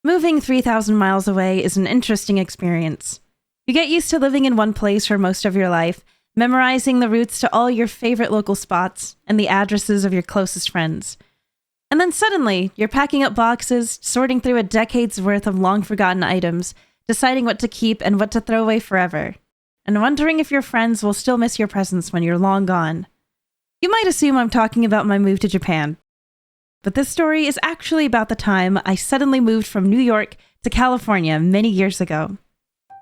Moving 3,000 miles away is an interesting experience. You get used to living in one place for most of your life, memorizing the routes to all your favorite local spots and the addresses of your closest friends. And then suddenly, you're packing up boxes, sorting through a decade's worth of long-forgotten items, deciding what to keep and what to throw away forever, and wondering if your friends will still miss your presence when you're long gone. You might assume I'm talking about my move to Japan, but this story is actually about the time I suddenly moved from New York to California many years ago.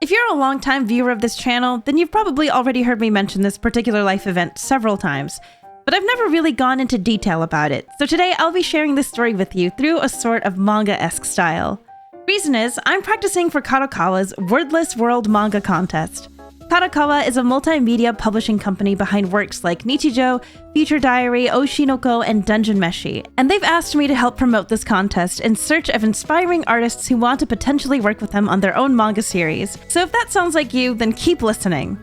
If you're a longtime viewer of this channel, then you've probably already heard me mention this particular life event several times, but I've never really gone into detail about it, so today I'll be sharing this story with you through a sort of manga-esque style. Reason is, I'm practicing for Kadokawa's Wordless World Manga Contest. Kadokawa is a multimedia publishing company behind works like Nichijou, Future Diary, Oshinoko, and Dungeon Meshi, and they've asked me to help promote this contest in search of inspiring artists who want to potentially work with them on their own manga series. So if that sounds like you, then keep listening.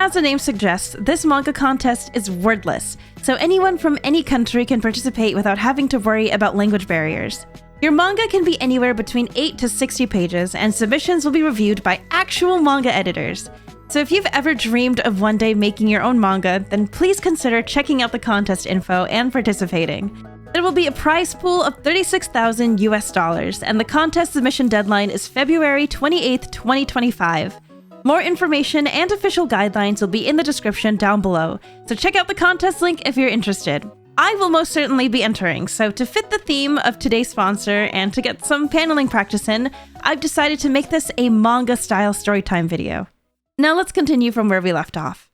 As the name suggests, this manga contest is wordless, so anyone from any country can participate without having to worry about language barriers. Your manga can be anywhere between 8 to 60 pages, and submissions will be reviewed by actual manga editors. So if you've ever dreamed of one day making your own manga, then please consider checking out the contest info and participating. There will be a prize pool of $36,000 US, and the contest submission deadline is February 28th, 2025. More information and official guidelines will be in the description down below, so check out the contest link if you're interested. I will most certainly be entering, so to fit the theme of today's sponsor and to get some paneling practice in, I've decided to make this a manga-style storytime video. Now let's continue from where we left off.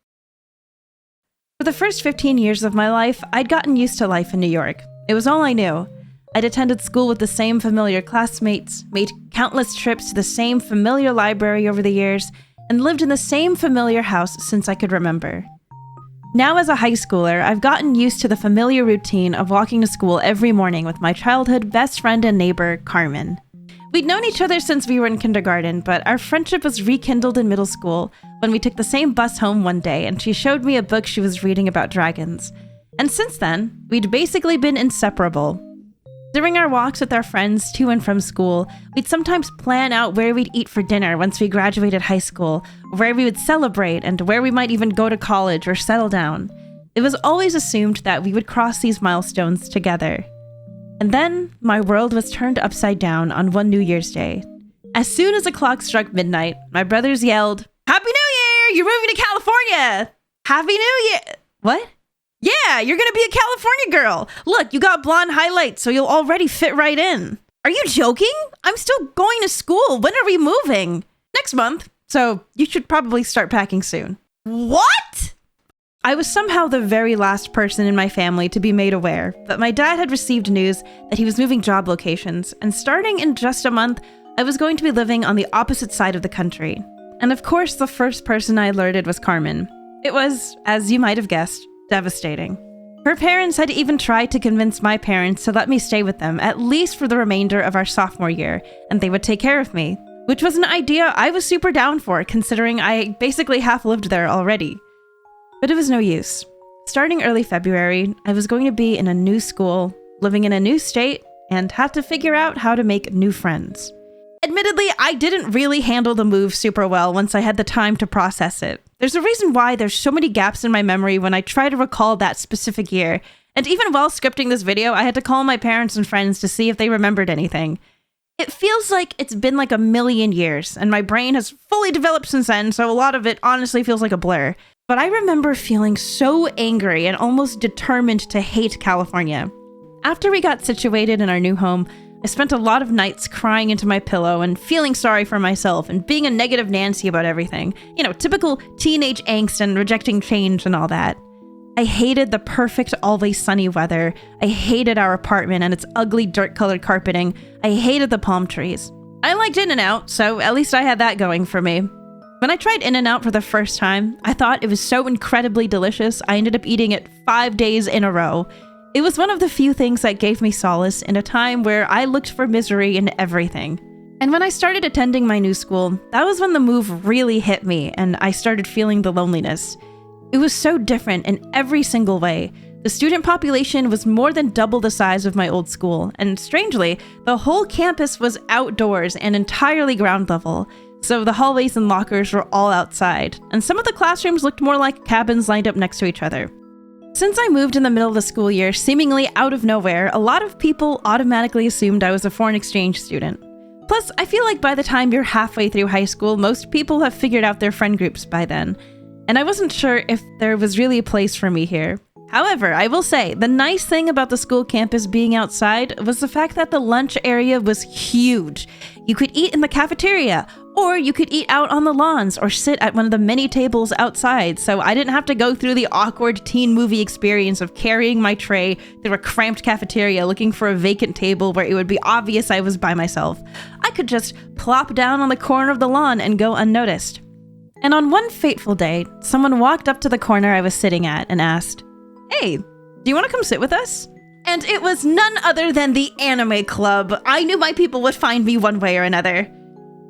For the first 15 years of my life, I'd gotten used to life in New York. It was all I knew. I'd attended school with the same familiar classmates, made countless trips to the same familiar library over the years, and lived in the same familiar house since I could remember. Now as a high schooler, I've gotten used to the familiar routine of walking to school every morning with my childhood best friend and neighbor, Carmen. We'd known each other since we were in kindergarten, but our friendship was rekindled in middle school when we took the same bus home one day and she showed me a book she was reading about dragons. And since then, we'd basically been inseparable. During our walks with our friends to and from school, we'd sometimes plan out where we'd eat for dinner once we graduated high school, where we would celebrate, and where we might even go to college or settle down. It was always assumed that we would cross these milestones together. And then, my world was turned upside down on one New Year's Day. As soon as the clock struck midnight, my brothers yelled, "Happy New Year! You're moving to California! Happy New Year!" What? "Yeah, you're gonna be a California girl! Look, you got blonde highlights, so you'll already fit right in." "Are you joking? I'm still going to school. When are we moving?" "Next month, so you should probably start packing soon." What? I was somehow the very last person in my family to be made aware, but my dad had received news that he was moving job locations, and starting in just a month, I was going to be living on the opposite side of the country. And of course, the first person I alerted was Carmen. It was, as you might have guessed, devastating. Her parents had even tried to convince my parents to let me stay with them, at least for the remainder of our sophomore year, and they would take care of me, which was an idea I was super down for, considering I basically half lived there already. But it was no use. Starting early February, I was going to be in a new school, living in a new state, and had to figure out how to make new friends. Admittedly, I didn't really handle the move super well once I had the time to process it. There's a reason why there's so many gaps in my memory when I try to recall that specific year, and even while scripting this video, I had to call my parents and friends to see if they remembered anything. It feels like it's been like a million years, and my brain has fully developed since then, so a lot of it honestly feels like a blur. But I remember feeling so angry and almost determined to hate California. After we got situated in our new home, I spent a lot of nights crying into my pillow and feeling sorry for myself and being a negative Nancy about everything. You know, typical teenage angst and rejecting change and all that. I hated the perfect always sunny weather. I hated our apartment and its ugly dirt-colored carpeting. I hated the palm trees. I liked In-N-Out, so at least I had that going for me. When I tried In-N-Out for the first time, I thought it was so incredibly delicious, I ended up eating it 5 days in a row. It was one of the few things that gave me solace in a time where I looked for misery in everything. And when I started attending my new school, that was when the move really hit me and I started feeling the loneliness. It was so different in every single way. The student population was more than double the size of my old school, and strangely, the whole campus was outdoors and entirely ground level, so the hallways and lockers were all outside, and some of the classrooms looked more like cabins lined up next to each other. Since I moved in the middle of the school year, seemingly out of nowhere, a lot of people automatically assumed I was a foreign exchange student. Plus, I feel like by the time you're halfway through high school, most people have figured out their friend groups by then, and I wasn't sure if there was really a place for me here. However, I will say, the nice thing about the school campus being outside was the fact that the lunch area was huge. You could eat in the cafeteria, or you could eat out on the lawns or sit at one of the many tables outside, so I didn't have to go through the awkward teen movie experience of carrying my tray through a cramped cafeteria looking for a vacant table where it would be obvious I was by myself. I could just plop down on the corner of the lawn and go unnoticed. And on one fateful day, someone walked up to the corner I was sitting at and asked, "Hey, do you want to come sit with us?" And it was none other than the anime club. I knew my people would find me one way or another.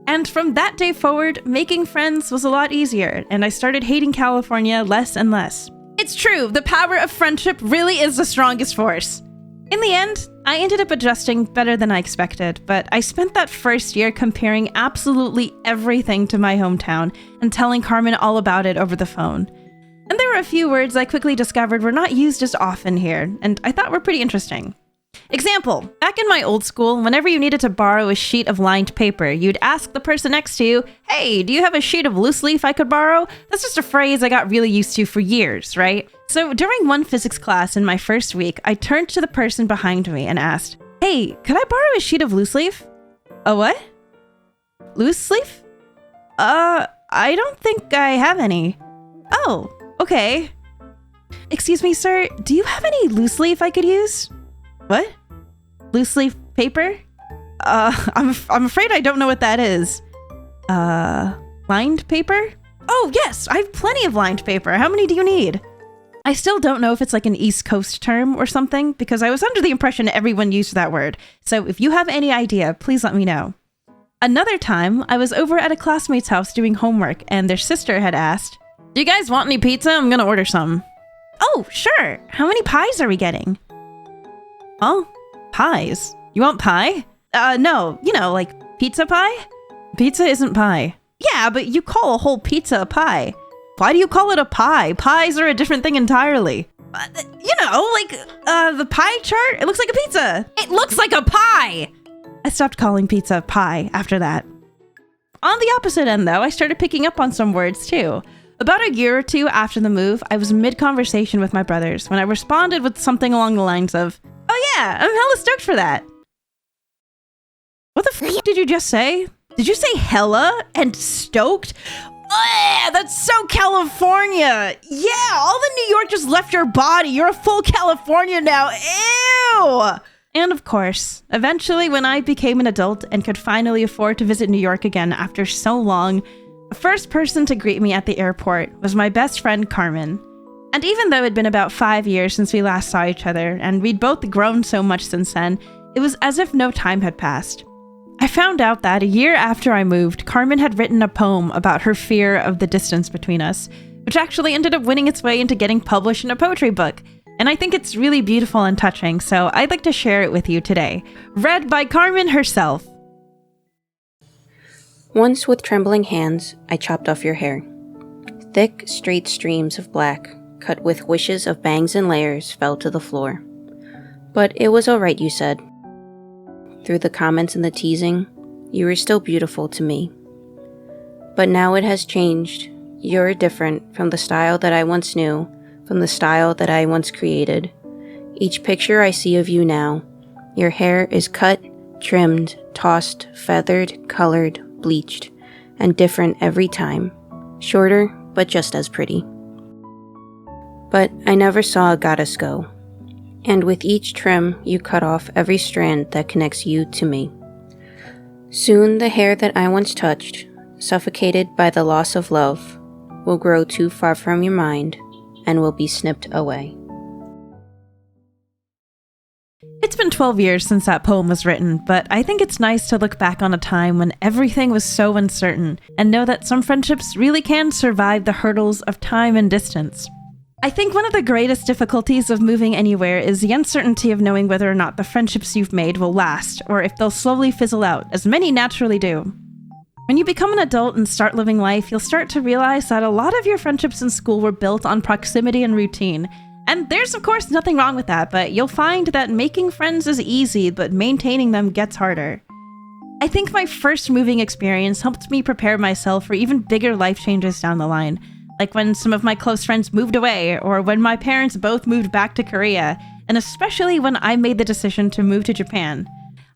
And from that day forward, making friends was a lot easier, and I started hating California less and less. It's true, the power of friendship really is the strongest force. In the end, I ended up adjusting better than I expected, but I spent that first year comparing absolutely everything to my hometown and telling Carmen all about it over the phone. And there were a few words I quickly discovered were not used as often here, and I thought were pretty interesting. Example, back in my old school, whenever you needed to borrow a sheet of lined paper, you'd ask the person next to you, "Hey, do you have a sheet of loose leaf I could borrow?" That's just a phrase I got really used to for years, right? So during one physics class in my first week, I turned to the person behind me and asked, "Hey, could I borrow a sheet of loose leaf?" "A what? Loose leaf? I don't think I have any." "Oh, okay. Excuse me, sir, do you have any loose leaf I could use?" "What? Loose leaf paper? I'm afraid I don't know what that is." Lined paper? "Oh, yes, I have plenty of lined paper. How many do you need?" I still don't know if it's like an East Coast term or something, because I was under the impression everyone used that word. So if you have any idea, please let me know. Another time, I was over at a classmate's house doing homework, and their sister had asked, "Do you guys want any pizza? I'm gonna order some." "Oh, sure. How many pies are we getting?" "Oh, pies? You want pie?" No, like pizza pie?" "Pizza isn't pie." "Yeah, but you call a whole pizza a pie." "Why do you call it a pie? Pies are a different thing entirely." The pie chart? It looks like a pizza." "It looks like a pie!" I stopped calling pizza pie after that. On the opposite end, though, I started picking up on some words, too. About a year or two after the move, I was mid-conversation with my brothers when I responded with something along the lines of, "Oh yeah, I'm hella stoked for that." "What the f*** did you just say? Did you say hella and stoked? Ugh, that's so California. Yeah, all the New York just left your body. You're a full California now. Ew!" And of course, eventually when I became an adult and could finally afford to visit New York again after so long, the first person to greet me at the airport was my best friend Carmen. And even though it'd been about 5 years since we last saw each other, and we'd both grown so much since then, it was as if no time had passed. I found out that a year after I moved, Carmen had written a poem about her fear of the distance between us, which actually ended up winning its way into getting published in a poetry book. And I think it's really beautiful and touching, so I'd like to share it with you today. Read by Carmen herself. Once with trembling hands, I chopped off your hair. Thick, straight streams of black, cut with wishes of bangs and layers, fell to the floor. But it was all right, you said. Through the comments and the teasing, you were still beautiful to me. But now it has changed. You're different from the style that I once knew, from the style that I once created. Each picture I see of you now, your hair is cut, trimmed, tossed, feathered, colored, bleached, and different every time. Shorter, but just as pretty. But I never saw a goddess go. And with each trim, you cut off every strand that connects you to me. Soon the hair that I once touched, suffocated by the loss of love, will grow too far from your mind and will be snipped away. It's been 12 years since that poem was written, but I think it's nice to look back on a time when everything was so uncertain and know that some friendships really can survive the hurdles of time and distance. I think one of the greatest difficulties of moving anywhere is the uncertainty of knowing whether or not the friendships you've made will last, or if they'll slowly fizzle out, as many naturally do. When you become an adult and start living life, you'll start to realize that a lot of your friendships in school were built on proximity and routine. And there's of course nothing wrong with that, but you'll find that making friends is easy, but maintaining them gets harder. I think my first moving experience helped me prepare myself for even bigger life changes down the line. Like when some of my close friends moved away, or when my parents both moved back to Korea, and especially when I made the decision to move to Japan.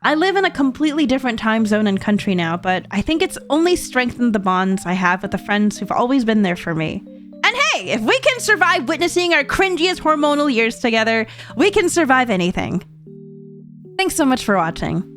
I live in a completely different time zone and country now, but I think it's only strengthened the bonds I have with the friends who've always been there for me. And hey, if we can survive witnessing our cringiest hormonal years together, we can survive anything. Thanks so much for watching.